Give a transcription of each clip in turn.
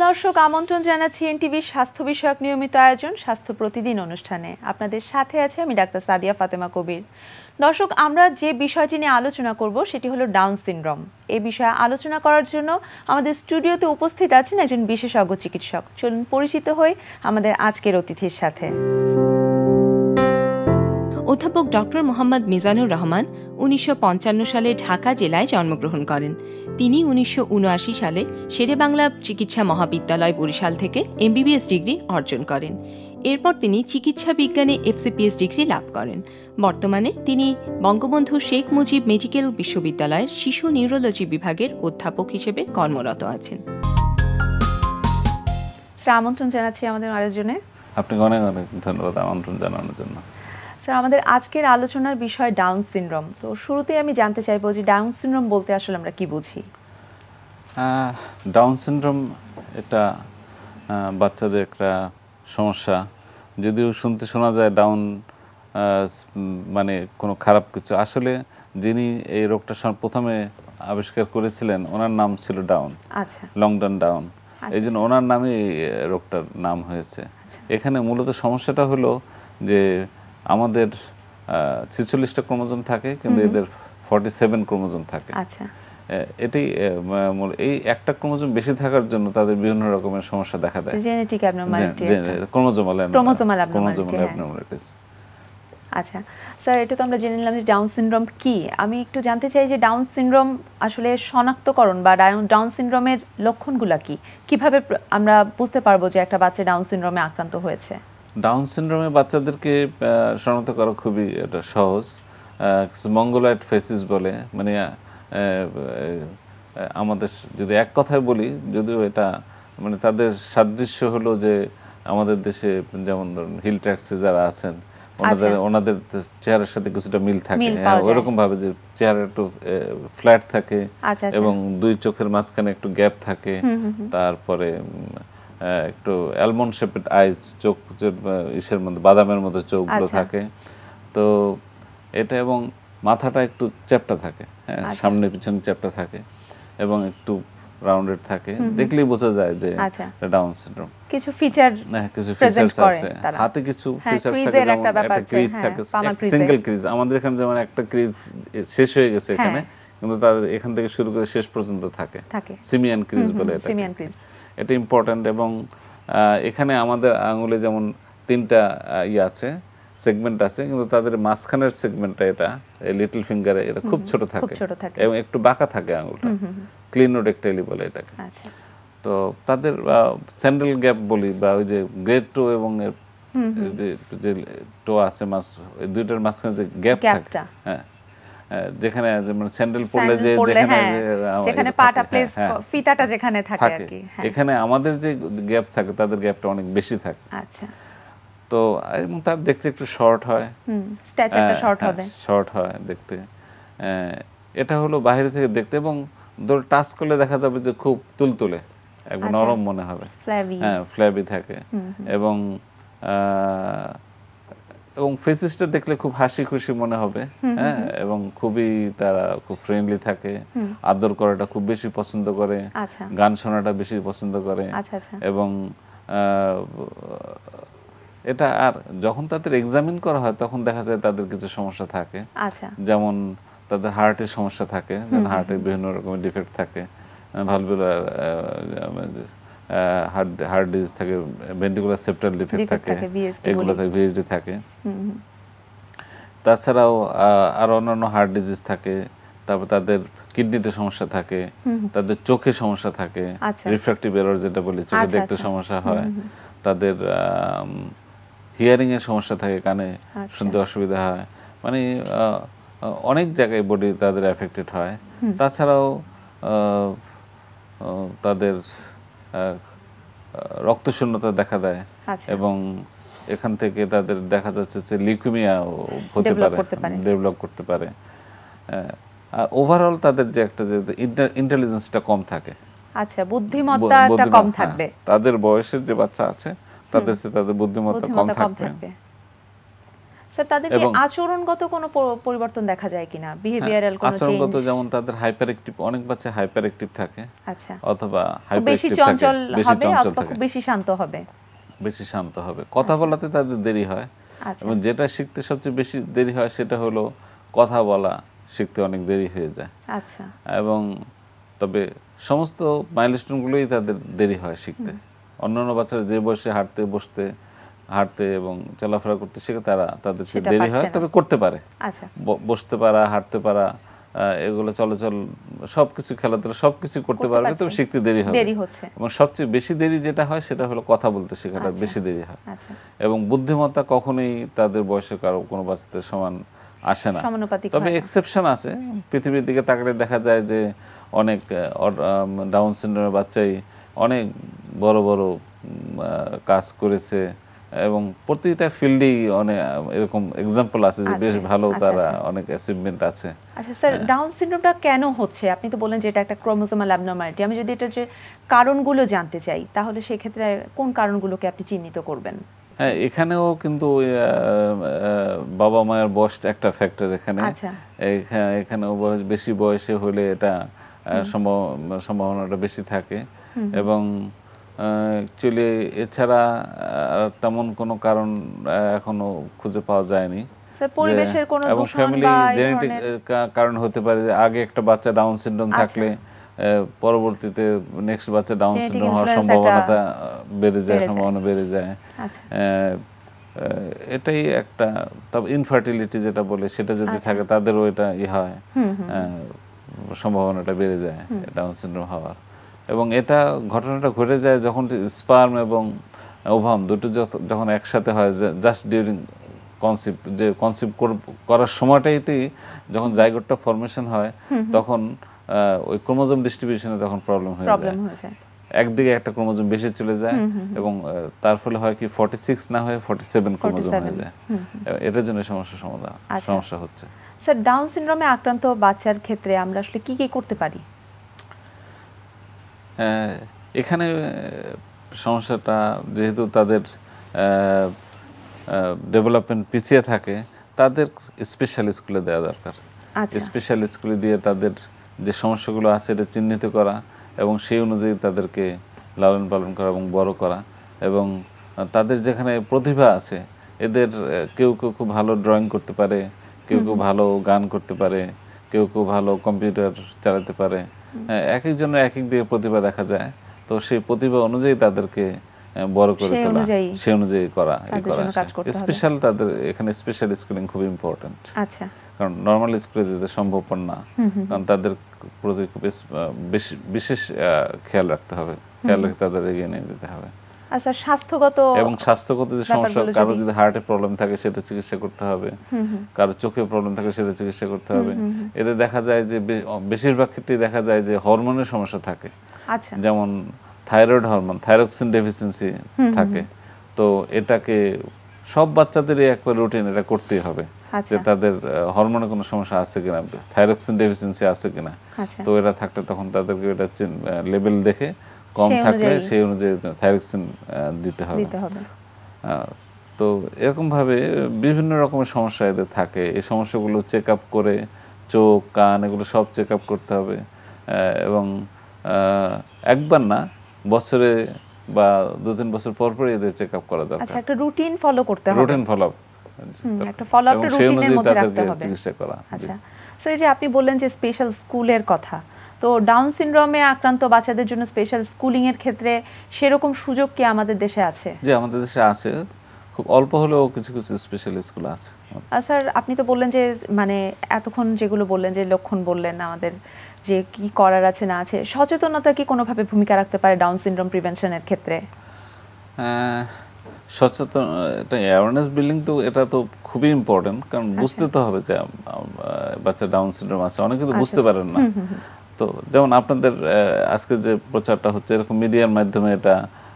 দর্শক, আমন্ত্রণ জানাচ্ছি এনটিভির স্বাস্থ্য বিষয়ক নিয়মিত আয়োজন স্বাস্থ্য প্রতিদিন অনুষ্ঠানে। আপনাদের সাথে আছে আমি ডাক্তার সাদিয়া ফাতেমা কবির। দর্শক, আমরা যে বিষয়টি নিয়ে আলোচনা করব সেটি হলো ডাউন সিনড্রোম। এই বিষয়ে আলোচনা করার জন্য আমাদের স্টুডিওতে উপস্থিত আছেন একজন বিশেষজ্ঞ চিকিৎসক। চলুন পরিচিত হই আমাদের আজকের অতিথির সাথে। অধ্যাপক ডক্টর মোহাম্মদ মিজানুর রহমান ১৯৫৫ সালে ঢাকা জেলায় জন্মগ্রহণ করেন। তিনি ১৯৭৯ সালে শেরেবাংলা চিকিৎসা মহাবিদ্যালয় বরিশাল থেকে এমবিবিএস ডিগ্রি অর্জন করেন। এরপর তিনি চিকিৎসা বিজ্ঞানে এফসিপিএস ডিগ্রি লাভ করেন। বর্তমানে তিনি বঙ্গবন্ধু শেখ মুজিব মেডিকেল বিশ্ববিদ্যালয়ের শিশু নিউরোলজি বিভাগের অধ্যাপক হিসেবে কর্মরত আছেন। স্যার, আমন্ত্রণ জানাচ্ছি আমাদের আয়োজনে। আপনাকে অনেক অনেক ধন্যবাদ আমন্ত্রণ জানানোর জন্য। স্যার, আমাদের আজকের আলোচনার বিষয় ডাউন সিনড্রোম। তো শুরুতেই আমি জানতে চাইবো যে ডাউন সিনড্রোম বলতে আসলে আমরা কি বুঝি? ডাউন সিনড্রোম এটা বাচ্চাদের একটা সমস্যা। যদিও শুনতে শোনা যায় ডাউন মানে কোনো খারাপ কিছু, আসলে যিনি এই রোগটা প্রথমে আবিষ্কার করেছিলেন ওনার নাম ছিল ডাউন, লংডন ডাউন। এই জন্য ওনার নামে এই রোগটার নাম হয়েছে। এখানে মূলত সমস্যাটা হলো যে আমাদের ৪৬টা ক্রোমোজোম থাকে, কিন্তু এদের 47 ক্রোমোজোম থাকে। এটি এই একটা ক্রোমোজোম বেশি থাকার জন্য তাদের বিভিন্ন রকমের সমস্যা দেখা দেয়, জেনেটিক অ্যাবনরমালিটি, ক্রোমোজোমাল অ্যাবনরমালিটিস। আচ্ছা স্যার, এটা তো আমরা জেনে নিলাম যে ডাউন সিনড্রোম কি। আমি একটু জানতে চাই যে ডাউন সিনড্রোম আসলে শনাক্তকরণ বা ডাউন সিনড্রোমের লক্ষণগুলো কি, কিভাবে আমরা বুঝতে পারবো যে একটা বাচ্চা ডাউন সিনড্রোমে আক্রান্ত হয়েছে? ডাউন সিনড্রোমে বাচ্চাদেরকে শনাক্ত করা খুবই এটা সহজ। মঙ্গলয়েড ফেসিস বলে, মানে আমাদের যদি এক কথায় বলি, যদিও এটা মানে তাদের সাদৃশ্য হলো যে আমাদের দেশে যেমন ধরুন হিল ট্যাক্সি যারা আছেন ওনাদের চেহারার সাথে কিছুটা মিল থাকে, ওরকম ভাবে যে চেহারা একটু ফ্ল্যাট থাকে এবং দুই চোখের মাঝখানে একটু গ্যাপ থাকে, তারপরে একটু অ্যালমন্ড শেপেড আইজ, চোখ ইসের মধ্যে বাদামের মধ্যে চোখগুলো থাকে। তো এটা এবং মাথাটা একটু চ্যাপ্টা থাকে, সামনে পিছনে চ্যাপ্টা থাকে এবং একটু রাউন্ডেড থাকে, দেখলেই বোঝা যায় যে ডাউন সিনড্রোম। কিছু ফিচার আছে, হাতে কিছু ফিচার থাকে, যেমন একটা ক্রিজ থাকে, সিঙ্গেল ক্রিজ। আমাদের এখানে যেমন একটা ক্রিজ শেষ হয়ে গেছে এখানে, কিন্তু তাদের এখান থেকে শুরু করে শেষ পর্যন্ত থাকে, সিমিয়ান ক্রিজ বলে এটা। এটা ইম্পর্টেন্ট। এবং এখানে আমাদের আঙুলে যেমন 3টা আছে, সেগমেন্ট আছে, কিন্তু তাদের মাঝখানের সেগমেন্টটা, এটা লিটল ফিঙ্গারে, এটা খুব ছোট থাকে এবং একটু বাঁকা থাকে আঙুলটা, ক্লিনোডেক্টাইলি বলে এটাকে। তো তাদের স্যান্ডেল গ্যাপ বলি, বা ওই যে গ্রেট টো এবং যে টো আছে দুইটার মাঝখানে যে গ্যাপ থাকে, হ্যাঁ, যেখানে যেমন স্যান্ডেল পরলে যেখানে পাটা প্লেস ফিতাটা যেখানে থাকে আর কি, এখানে আমাদের যে গ্যাপ থাকে তাদের গ্যাপটা অনেক বেশি থাকে। আচ্ছা। তো এবং তার দেখতে একটু শর্ট হয়, স্ট্যাচারটা শর্ট হয় দেখতে। এটা হলো বাইরে থেকে দেখতে, এবং ধর টাচ করলে দেখা যাবে যে খুব তুলতুলে, একদম নরম মনে হবে, হ্যাঁ, ফ্ল্যাবি থাকে। এবং ফেসিসটা দেখলে খুব হাসি খুশি মনে হবে, হ্যাঁ, এবং খুবই তারা খুব ফ্রেন্ডলি থাকে, আদর করাটা খুব বেশি পছন্দ করে, গান শোনাটা বেশি পছন্দ করে। এবং এটা আর যখন তাদের এক্সামিন করা হয় তখন দেখা যায় তাদের কিছু সমস্যা থাকে, যেমন তাদের হার্টের সমস্যা থাকে, হার্টের বিভিন্ন রকমের ডিফেক্ট থাকে, ভালভুলার হার্ট ডিজিজ থাকে, ভেন্ট্রিকুলার সেপ্টাল ডিফেক্ট থাকে, এগুলো থাকে, ভিএসডি থাকে। তাছাড়াও আর অন্যান্য হার্ট ডিজিজ থাকে। তারপর তাদের কিডনিতে সমস্যা থাকে, তাদের চোখে সমস্যা থাকে, রিফ্র্যাক্টিভ এরর যেটা বলি, চোখে দেখতে সমস্যা হয়, তাদের হিয়ারিং এর সমস্যা থাকে, কানে শুনতে অসুবিধা হয়, মানে অনেক জায়গায় বডি তাদের এফেক্টেড হয়। তাছাড়াও তাদের রক্তশূন্যতা দেখা দেয়, এবং এখান থেকে তাদের দেখা যাচ্ছে যে লিউকেমিয়া হতে পারে, ডেভেলপ করতে পারে। আর ওভারঅল তাদের যে একটা যে ইন্টেলিজেন্সটা কম থাকে, আচ্ছা, বুদ্ধিমত্তাটা কম থাকবে। তাদের বয়সের যে বাচ্চা আছে তাদের বুদ্ধিমত্তা কম থাকবে। স্যার তাদের কি আচরণগত কোনো পরিবর্তন দেখা যায় কিনা, বিহেভিয়ারাল কোনো চেঞ্জ? আচরণগত যেমন তাদের হাইপার অ্যাক্টিভ, অনেক বাচ্চা হাইপার অ্যাক্টিভ থাকে, আচ্ছা, অথবা হাইপার বেশি চঞ্চল হবে অথবা খুব বেশি শান্ত হবে, বেশি শান্ত হবে। কথা বলাতে তাদের দেরি হয়, এবং যেটা শিখতে সবচেয়ে বেশি দেরি হয় সেটা হলো কথা বলা শিখতে অনেক দেরি হয়ে যায়। আচ্ছা, এবং তবে সমস্ত মাইলস্টোনগুলোই তাদের দেরি হয় শিখতে। অন্যান্য বাচ্চারা যে বয়সে হাঁটতে বসতে হাঁটতে এবং চলাফেরা করতে শেখে তাদের দেরি হয়, তবে করতে পারে। আচ্ছা, বসতে পারা, হাঁটতে পারা, এগুলো চলাচল সবকিছু, খেলাধুলা সবকিছু করতে পারবে, তবে শিখতে দেরি হবে। এবং সবচেয়ে বেশি দেরি যেটা হয় সেটা হলো কথা বলতে শেখাটা বেশি দেরি হয়। এবং বুদ্ধিমত্তা কখনোই তাদের বয়সে কারো কোনো বাচ্চাদের সমান আসে না, তবে এক্সেপশন আছে। পৃথিবীর দিকে তাকালে দেখা যায় যে অনেক ডাউন সিনড্রোমের বাচ্চাই অনেক বড় বড় কাজ করেছে, এবং প্রতিটা ফিল্ডেই অনেক এরকম এক্সাম্পল আছে যে বেশ ভালো তারা অনেক অ্যাচিভমেন্ট আছে। আচ্ছা স্যার, ডাউন সিনড্রোমটা কেন হচ্ছে? আপনি তো বললেন যে এটা একটা ক্রোমোজোমাল অ্যাবনরমালিটি। আমি যদি এটা যে কারণগুলো জানতে চাই, তাহলে সেই ক্ষেত্রে কোন কারণগুলোকে আপনি চিহ্নিত করবেন? হ্যাঁ, এখানেও কিন্তু বাবা মায়ের বয়স একটা ফ্যাক্টর এখানে। এখানেও বেশি বয়সে হলে এটা সম্ভাবনাটা বেশি থাকে, এবং অ্যাকচুয়ালি এছাড়া তেমন কোনো কারণ এখনো খুঁজে পাওয়া যায়নি। পরিবেশের কোনো এবং ফ্যামিলি জেনেটিক কারণ হতে পারে যে আগে একটা বাচ্চা ডাউন সিনড্রোম থাকলে পরবর্তীতে নেক্সট বাচ্চা ডাউন সিনড্রোম হওয়ার সম্ভাবনাটা সম্ভাবনা বেড়ে যায়। এটাই একটা। তবে ইনফার্টিলিটি যেটা বলে সেটা যদি থাকে তাদেরও এটা হয়, সম্ভাবনাটা বেড়ে যায় ডাউন সিনড্রোম হওয়ার। এবং এটা ঘটনাটা ঘটে যায় যখন স্পার্ম এবং ওভাম দুটো যখন একসাথে হয়, জাস্ট ডিউরিং কনসিভ করার সময়টাইতেই যখন জাইগোটটা ফরমেশন হয়, তখন ওই ক্রোমোজোম ডিস্ট্রিবিউশনে তখন প্রবলেম হয়ে যায়। একদিকে একটা ক্রোমোজোম বেশি চলে যায়, এবং তার ফলে হয় কি 46 না হয়ে 47 ক্রোমোজোম হয়ে যায়। এটার জন্য সমস্যা হচ্ছে। স্যার, ডাউন সিনড্রোমে আক্রান্ত বাচ্চার ক্ষেত্রে আমরা আসলে কি কি করতে পারি? এখানে সমস্যাটা যেহেতু তাদের ডেভেলপমেন্ট পিছিয়ে থাকে, তাদের স্পেশাল স্কুলে দেওয়া দরকার। স্পেশাল স্কুলে দিয়ে তাদের যে সমস্যাগুলো আছে এটা চিহ্নিত করা, এবং সেই অনুযায়ী তাদেরকে লালন পালন করা এবং বড় করা। এবং তাদের যেখানে প্রতিভা আছে, এদের কেউ কেউ খুব ভালো ড্রয়িং করতে পারে, কেউ কেউ ভালো গান করতে পারে, কেউ কেউ ভালো কম্পিউটার চালাতে পারে। এক একজনের এক এক দিকে প্রতিভা দেখা যায়, তো সেই প্রতিভা অনুযায়ী তাদেরকে বড় করে তোলা, সেই অনুযায়ী করা। স্পেশাল তাদের এখানে স্পেশাল স্কুলিং খুব ইম্পর্টেন্ট। আচ্ছা, কারণ নর্মাল স্কুলে দিতে সম্ভবপর না, কারণ তাদের প্রতি খুব বিশেষ খেয়াল রাখতে হবে, খেয়াল রেখে তাদের এগিয়ে নিয়ে যেতে হবে। আচ্ছা, স্বাস্থ্যগত যে সমস্যা, কারো যদি হার্টে প্রবলেম থাকে সেটা চিকিৎসা করতে হবে, কারো চোখে প্রবলেম থাকে সেটা চিকিৎসা করতে হবে। এতে দেখা যায় যে বেশিরভাগ ক্ষেত্রে দেখা যায় যে হরমোনের সমস্যা থাকে। আচ্ছা, যেমন থাইরয়েড হরমোন, থাইরক্সিন ডেফিসিয়েন্সি থাকে। তো এটাকে সব বাচ্চাদেরই একবার রুটিন এটা করতেই হবে, যে তাদের হরমোনে কোনো সমস্যা আছে কিনা, থাইরক্সিন ডেফিসিয়েন্সি আছে কিনা। তো এটা থাকলে তখন তাদেরকে এটা লেভেল দেখে কম থাকলে সেই অনুযায়ী থাইরক্সিন দিতে হবে। তো এরকম ভাবে বিভিন্ন রকমের সমস্যা এদের থাকে। এই সমস্যাগুলো চেক আপ করে চোখ, কান এগুলো সব চেক আপ করতে হবে, এবং একবার না, বছরে বা 2-3 বছর পর পর এদের চেক আপ করা দরকার। আচ্ছা, একটা রুটিন ফলো করতে হবে, রুটিন ফলো আপ, একটা ফলো আপটা রুটিনের মধ্যে রাখতে হবে, চিকিৎসা করা। আচ্ছা স্যার, এই যে আপনি বললেন যে স্পেশাল স্কুলের কথা, তো ডাউন সিনড্রোমে আক্রান্ত বাচ্চাদের জন্য স্পেশাল স্কুলিং এর ক্ষেত্রে সেরকম সুযোগ কি আমাদের দেশে আছে? যে আমাদের দেশে আছে, খুব অল্প হলেও কিছু কিছু স্পেশাল স্কুল আছে। স্যার, আপনি তো বললেন যে মানে এতক্ষণ যেগুলো বললেন, যে লক্ষণ বললেন আমাদের যে কি করার আছে না আছে, সচেতনতা কি কোনোভাবে ভূমিকা রাখতে পারে ডাউন সিনড্রোম প্রিভেনশনের ক্ষেত্রে? সচেতন, এটা অ্যাওয়ারনেস বিল্ডিং, তো এটা তো খুবই ইম্পর্টেন্ট, কারণ বুঝতে তো হবে যে বাচ্চা ডাউন সিনড্রোম আছে, অনেকে তো বুঝতে পারেন না। তো যেমন আপনাদের আজকে যে প্রচারটা হচ্ছে, এরকম মিডিয়ার মাধ্যমে এটা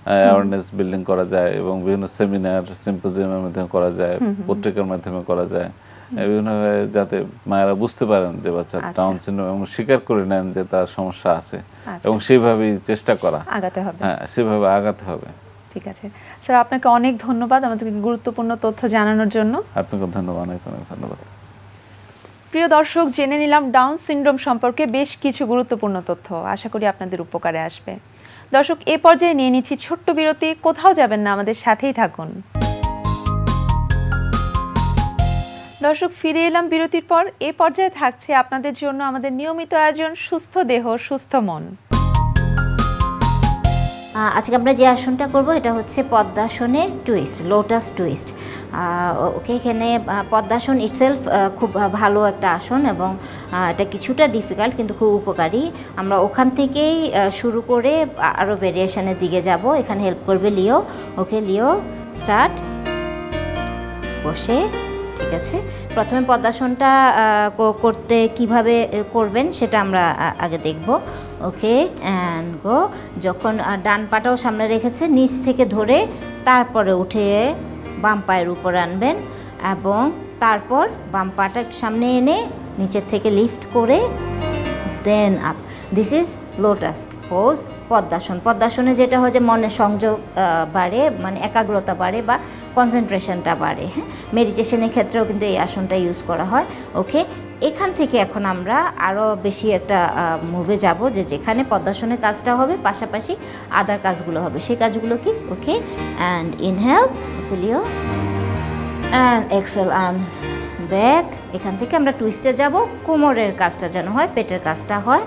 অ্যাওয়ারনেস বিল্ডিং করা যায়, এবং বিভিন্ন সেমিনার সিম্পোজিয়ামের মাধ্যমে করা যায়, পত্রিকার মাধ্যমে করা যায়, বিভিন্নভাবে, যাতে মায়েরা বুঝতে পারেন যে বাচ্চা ডাউন সিনড্রোম, এবং স্বীকার করে নেন যে তার সমস্যা আছে, এবং সেইভাবেই চেষ্টা করা, আগাতে হবে। হ্যাঁ, সেভাবে আগাতে হবে। ঠিক আছে স্যার, আপনাকে অনেক ধন্যবাদ আমাদেরকে গুরুত্বপূর্ণ তথ্য জানানোর জন্য। আপনাকে ধন্যবাদ, অনেক অনেক ধন্যবাদ। প্রিয় দর্শক, জেনে নিলাম ডাউন সিনড্রোম সম্পর্কে বেশ কিছু গুরুত্বপূর্ণ তথ্য। আশা করি আপনাদের উপকারে আসবে। দর্শক, এ পর্যায়ে নিয়ে নিচ্ছি ছোট্ট বিরতি। কোথাও যাবেন না, আমাদের সাথেই থাকুন। দর্শক, ফিরে এলাম বিরতির পর। এ পর্যায়ে থাকছে আপনাদের জন্য আমাদের নিয়মিত আয়োজন সুস্থ দেহ সুস্থ মন। আজকে আমরা যে আসনটা করব এটা হচ্ছে পদ্মাসনে টুইস্ট, লোটাস টুইস্ট। ওকে, এখানে পদ্মাসন ইটসেলফ খুব ভালো একটা আসন এবং এটা কিছুটা ডিফিকাল্ট কিন্তু খুব উপকারী। আমরা ওখান থেকেই শুরু করে আরও ভেরিয়েশনের দিকে যাব। এখানে হেল্প করবে লিও। ওকে লিও, স্টার্ট। বসে, ঠিক আছে। প্রথমে পদ্মাসনটা করতে কিভাবে করবেন সেটা আমরা আগে দেখব। ওকে, অ্যান্ড গো। যখন ডান পাটাও সামনে রেখেছে, নিচ থেকে ধরে তারপরে উঠে বাম পায়ের উপর আনবেন এবং তারপর বাম পাটা সামনে এনে নিচের থেকে লিফট করে দেন up. This is lotus pose, padmasana. পদ্মাসনে যেটা হয় যে মনের সংযোগ বাড়ে, মানে একাগ্রতা বাড়ে বা কনসেন্ট্রেশনটা বাড়ে। হ্যাঁ, মেডিটেশনের ক্ষেত্রেও কিন্তু এই আসনটা ইউজ করা হয়। ওকে, এখান থেকে এখন আমরা আরও বেশি একটা মুভে যাব যে যেখানে পদ্মাসনের কাজটা হবে পাশাপাশি আদার কাজগুলো হবে। সেই কাজগুলো কি? Okay, and inhale, okay Leo, and exhale, arms back. এখান থেকে আমরা টুইস্টে যাব, কোমরের কাজটা যেন হয়, পেটের কাজটা হয়।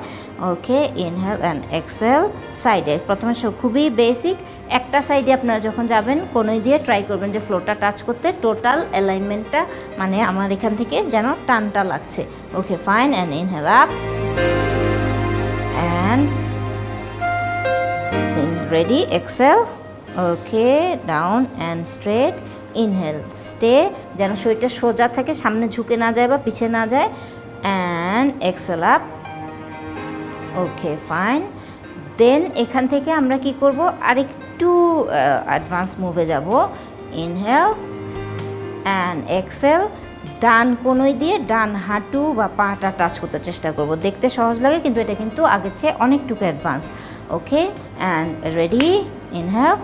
ওকে, ইনহেল অ্যান্ড এক্সেল। সাইডে প্রথমে খুবই বেসিক, একটা সাইডে আপনারা যখন যাবেন কোনোই দিয়ে ট্রাই করবেন যে ফ্লোরটা টাচ করতে, টোটাল অ্যালাইনমেন্টটা মানে আমার এখান থেকে যেন টানটা লাগছে। Okay, fine, and inhale up and ready, exhale. Okay, down and straight, inhale, stay, যেন শরীরটা সোজা থাকে, সামনে ঝুঁকে না যায় বা পিছিয়ে না যায়, and exhale up. Okay, fine. Then এখান থেকে আমরা কি করব, আরেকটু অ্যাডভান্স মুভে যাব। Inhale and Excel. ডান কোনোই দিয়ে ডান হাঁটু বা পাটা টাচ করতে চেষ্টা করব। দেখতে সহজ লাগে কিন্তু এটা কিন্তু আগের চেয়ে অনেকটুকু advance. Okay, and ready, inhale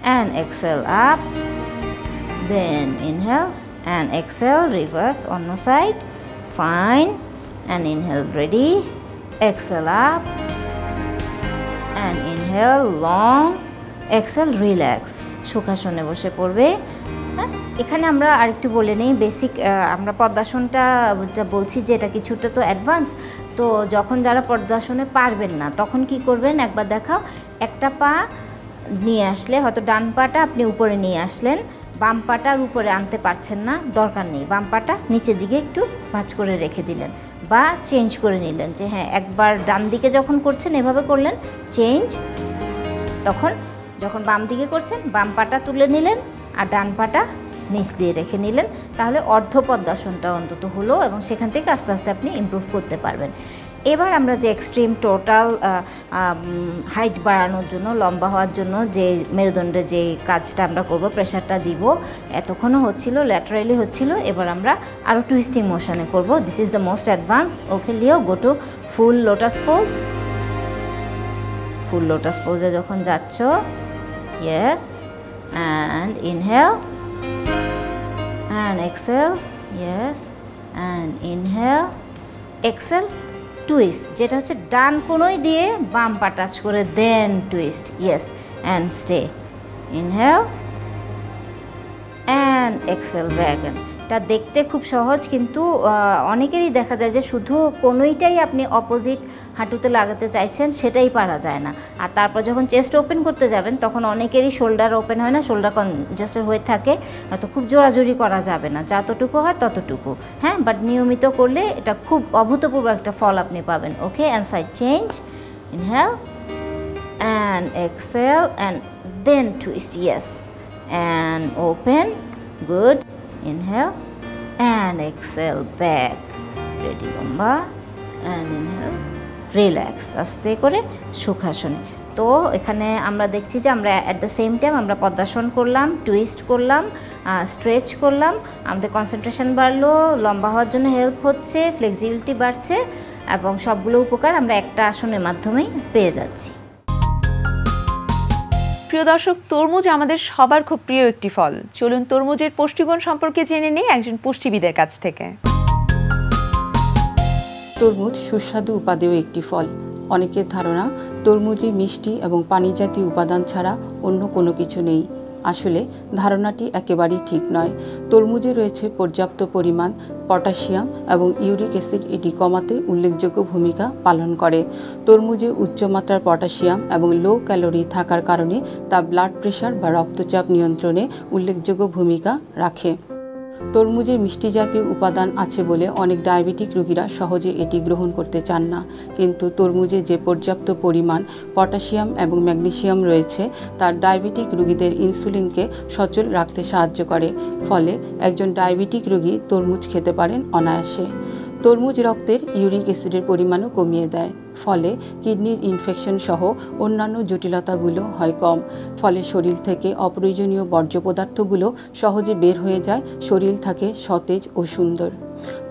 and exhale up, then inhale and exhale, reverse on no side, fine, and inhale, ready, exhale up and inhale long, exhale, relax. সুখাসনে বসে পড়বে। হ্যাঁ, এখানে আমরা আরেকটু বলে নেই বেসিক, আমরা পদ্মাসনটা বলছি যে এটা কিছুটা তো অ্যাডভান্স। তো যখন যারা পদ্মাসনে পারবেন না তখন কি করবেন, একবার দেখাও, একটা পা নিয়ে আসলে হয়তো ডান পাটা আপনি উপরে নিয়ে আসলেন, বাম পাটার উপরে আনতে পারছেন না, দরকার নেই, বাম পাটা নিচের দিকে একটু ভাঁজ করে রেখে দিলেন বা চেঞ্জ করে নিলেন যে হ্যাঁ একবার ডান দিকে যখন করছেন এভাবে করলেন, চেঞ্জ, তখন যখন বাম দিকে করছেন বাম পাটা তুলে নিলেন আর ডান পাটা নিচ দিয়ে রেখে নিলেন, তাহলে অর্ধ পদ্মাসনটা অন্তত হলো এবং সেখান থেকে আস্তে আস্তে আপনি ইমপ্রুভ করতে পারবেন। এবার আমরা যে এক্সট্রিম টোটাল হাইট বাড়ানোর জন্য, লম্বা হওয়ার জন্য যে মেরুদণ্ডে যে কাজটা আমরা করব, প্রেশারটা দিব, এতক্ষণও হচ্ছিল ল্যাটারালি হচ্ছিল, এবার আমরা আরও টুইস্টিং মোশনে করব। This is the most advance. Okay Leo, go to full lotus pose. Full lotus পোজে যখন যাচ্ছ, yes, and inhale and exhale, yes, and inhale, exhale, twist, যেটা হচ্ছে ডান কোনোই দিয়ে বাম পা টাচ করে দেন twist, yes, and stay, inhale and exhale, back. এটা দেখতে খুব সহজ কিন্তু অনেকেরই দেখা যায় যে শুধু কোনোইটাই আপনি অপোজিট হাঁটুতে লাগাতে চাইছেন, সেটাই পারা যায় না। আর তারপর যখন চেস্ট ওপেন করতে যাবেন তখন অনেকেরই শোল্ডার ওপেন হয় না, শোল্ডার কনজাস্টেড হয়ে থাকে, তো খুব জোরাজোরি করা যাবে না, যতটুকু হয় ততটুকু, হ্যাঁ, বাট নিয়মিত করলে এটা খুব অভূতপূর্ব একটা ফল আপনি পাবেন। Okay, and side change, inhale and exhale and then twist, yes, and open, good, inhale and exhale, back, ready, লম্বা, and inhale, relax, আস্তে করে সুখাসনে। তো এখানে আমরা দেখছি যে আমরা অ্যাট দ্য সেম টাইম আমরা পদ্মাসন করলাম, টুইস্ট করলাম, স্ট্রেচ করলাম, আমাদের কনসেন্ট্রেশন বাড়লো, লম্বা হওয়ার জন্য হেল্প হচ্ছে, ফ্লেক্সিবিলিটি বাড়ছে এবং সবগুলো উপকার আমরা একটা আসনের মাধ্যমেই পেয়ে যাচ্ছি। প্রিয় দর্শক, তরমুজ আমাদের সবার খুব প্রিয় একটি ফল। চলুন তরমুজের পুষ্টিগুণ সম্পর্কে জেনে নিই একজন পুষ্টিবিদের কাছ থেকে। তরমুজ সুস্বাদু উপাদেয় একটি ফল। অনেকের ধারণা তরমুজে মিষ্টি এবং পানি জাতীয় উপাদান ছাড়া অন্য কোনো কিছু নেই। আসলে ধারণাটি একেবারেই ঠিক নয়। তরমুজে রয়েছে পর্যাপ্ত পরিমাণ পটাশিয়াম এবং ইউরিক অ্যাসিড, এটি কমাতে উল্লেখযোগ্য ভূমিকা পালন করে। তরমুজে উচ্চমাত্রার পটাশিয়াম এবং লো ক্যালোরি থাকার কারণে তা ব্লাড প্রেশার বা রক্তচাপ নিয়ন্ত্রণে উল্লেখযোগ্য ভূমিকা রাখে। তরমুজে মিষ্টি জাতীয় উপাদান আছে বলে অনেক ডায়াবেটিক রোগীরা সহজে এটি গ্রহণ করতে চান না, কিন্তু তরমুজে যে পর্যাপ্ত পরিমাণ পটাশিয়াম এবং ম্যাগনেসিয়াম রয়েছে তা ডায়াবেটিক রোগীদের ইনসুলিনকে সচল রাখতে সাহায্য করে। ফলে একজন ডায়াবেটিক রোগী তরমুজ খেতে পারেন অনায়াসে। তরমুজ রক্তের ইউরিক অ্যাসিডের পরিমাণও কমিয়ে দেয়, ফলে কিডনির ইনফেকশন সহ অন্যান্য জটিলতাগুলো হয় কম। ফলে শরীর থেকে অপ্রয়োজনীয় বর্জ্য পদার্থগুলো সহজে বের হয়ে যায়, শরীর থাকে সতেজ ও সুন্দর।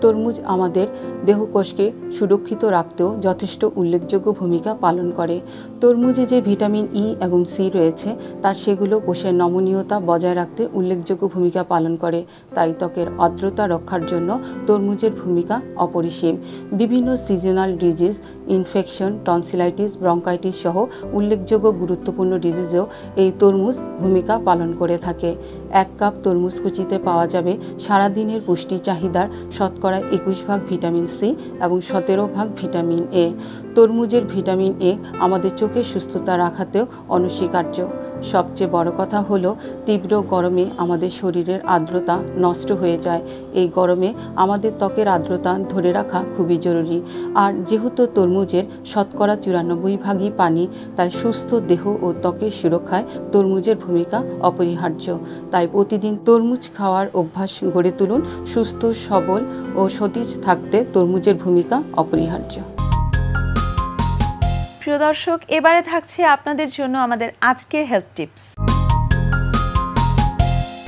তরমুজ আমাদের দেহকোষকে সুরক্ষিত রাখতেও যথেষ্ট উল্লেখযোগ্য ভূমিকা পালন করে। তরমুজে যে ভিটামিন ই এবং সি রয়েছে তা সেগুলো কোষের নমনীয়তা বজায় রাখতে উল্লেখযোগ্য ভূমিকা পালন করে। তাই ত্বকের আর্দ্রতা রক্ষার জন্য তরমুজের ভূমিকা অপরিসীম। বিভিন্ন seasonal disease, infection, tonsillitis, bronchitis সহ উল্লেখযোগ্য গুরুত্বপূর্ণ ডিজিজেও এই তরমুজ ভূমিকা পালন করে থাকে। 1 কাপ তরমুজ কুচিতে পাওয়া যাবে সারাদিনের পুষ্টি চাহিদার শতকরা 21 ভিটামিন সি এবং 17 ভিটামিন এ। তরমুজের ভিটামিন এ আমাদের চোখের সুস্থতা রাখাতেও অনস্বীকার্য। সবচেয়ে বড় কথা হলো তীব্র গরমে আমাদের শরীরের আর্দ্রতা নষ্ট হয়ে যায়। এই গরমে আমাদের ত্বকের আর্দ্রতা ধরে রাখা খুবই জরুরি। আর যেহেতু তরমুজের শতকরা 94 পানি, তাই সুস্থ দেহ ও ত্বকের সুরক্ষায় তরমুজের ভূমিকা অপরিহার্য। তাই প্রতিদিন তরমুজ খাওয়ার অভ্যাস গড়ে তুলুন। সুস্থ, সবল ও সতেজ থাকতে তরমুজের ভূমিকা অপরিহার্য। প্রিয় দর্শক, এবারে থাকছে আপনাদের জন্য আমাদের আজকের হেলথ টিপস।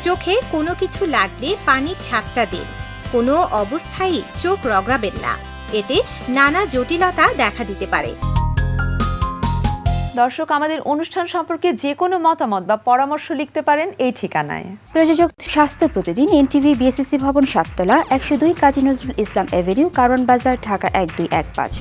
চোখে কোনো কিছু লাগলে পানির ছাপটা দিন। কোনো অবস্থায় চোখ রগড়াবেন না, এতে নানা জটিলতা দেখা দিতে পারে। দর্শক, আমাদের অনুষ্ঠান সম্পর্কে যে কোনো মতামত বা পরামর্শ লিখতে পারেন এই ঠিকানায়। প্রযোজক স্বাস্থ্য প্রতিদিন, এনটিভি, বিএসসিসি ভবন, 7 তলা, 102 কাজী নজরুল ইসলাম এভিনিউ, কারওয়ান বাজার, ঢাকা 1215।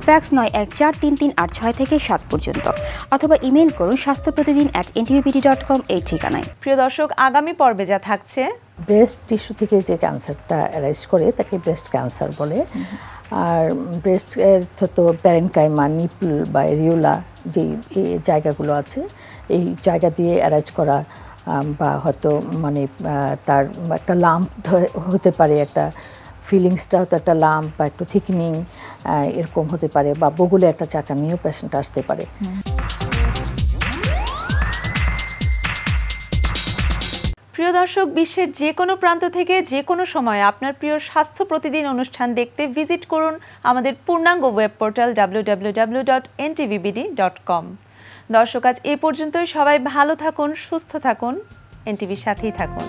ফ্যাক্স 914338 থেকে 7 পর্যন্ত, অথবা ইমেইল করুন স্বাস্থ্যপ্রতিদিন@ntvbd.com এই ঠিকানায়। প্রিয় দর্শক, আগামী পর্বে যা থাকছে, ব্রেস্ট টিস্যু থেকে যে ক্যান্সারটা অ্যারাইজ করে তাকে ব্রেস্ট ক্যান্সার বলে। আর ব্রেস্টের তো প্যারেনকাইমা, নিপল বা এরিওলা যে জায়গাগুলো আছে, এই জায়গা দিয়ে অ্যারাইজ করা বা হয়তো মানে তার একটা লাম্প হতে পারে, একটা ফিলিংসটা হয়তো একটা লাম্প বা একটু থিকনিং এরকম হতে পারে, বা বগুলে একটা চাকা নিয়েও পেশেন্ট আসতে পারে। প্রিয় দর্শক, বিশ্বের যে কোনো প্রান্ত থেকে যে কোনো সময় আপনার প্রিয় স্বাস্থ্য প্রতিদিন অনুষ্ঠান দেখতে ভিজিট করুন আমাদের পূর্ণাঙ্গ ওয়েব পোর্টাল www.ntvbd.com। দর্শক, আজ এ পর্যন্তই। সবাই ভালো থাকুন, সুস্থ থাকুন, এনটিভির সাথেই থাকুন।